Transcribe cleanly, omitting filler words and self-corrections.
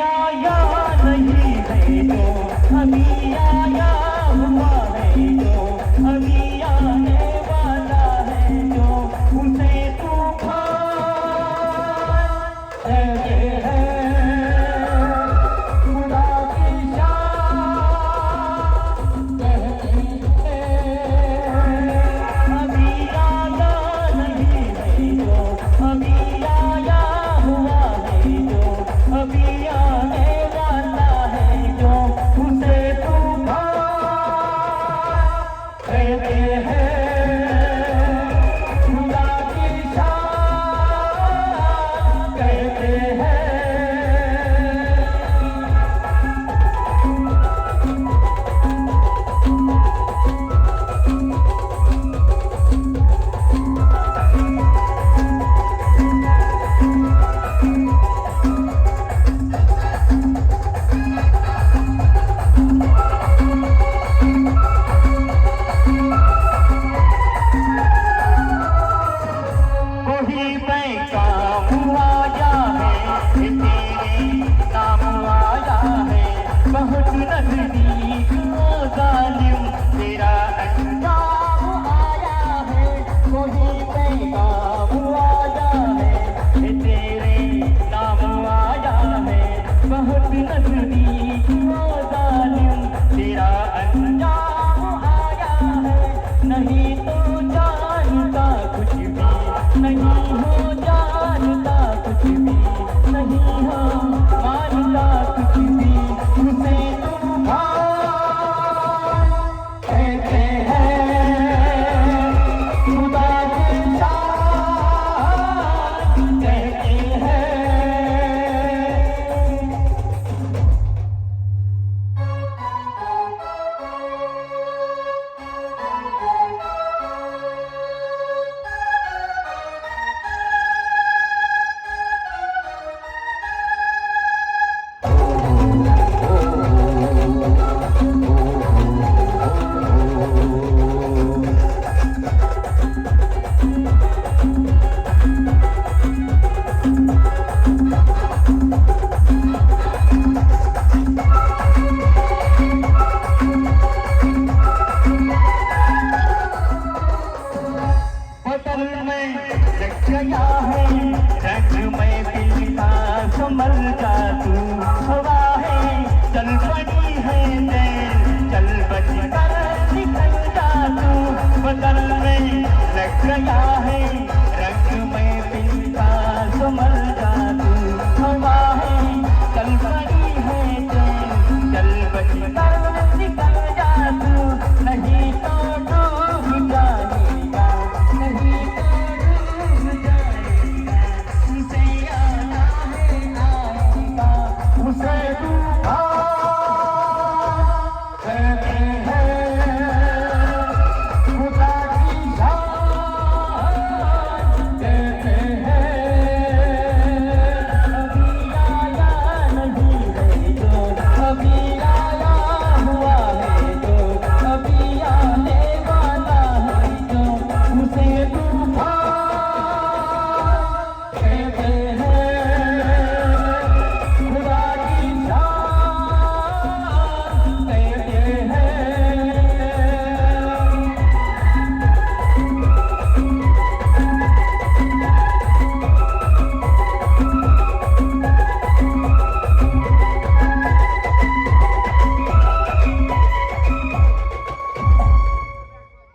आया नहीं है जो अभी आया हुआ है जो अभी आने वाला है जो उसे तूफान कहते हैं खुदा की शान कहते हैं अभी आया नहीं है जो अभी आया हुआ है जो अभी आने वाला है जो उसे तूफान कहते हैं खुदा की शान कहते हैं। कोई पैगाम आया है तेरे नाम आया है बहुत नजदीक ओ जालिम तेरा अंजाम आया है कोई पैगाम आया है तेरे नाम आया है बहुत नजदीक ओ जालिम तेरा अंजाम आया है नहीं तो जानता कुछ भी नहीं हो जानता कुछ भी नहीं हो मानता कुछ भी उसे तूफान कहते हैं खुदा की शान कहते हैं। बदल में लग गया है रंग में दिल का संभल जा तू हवा है चल पड़ी है चल बच कर निकल जा तू बदल में लग गया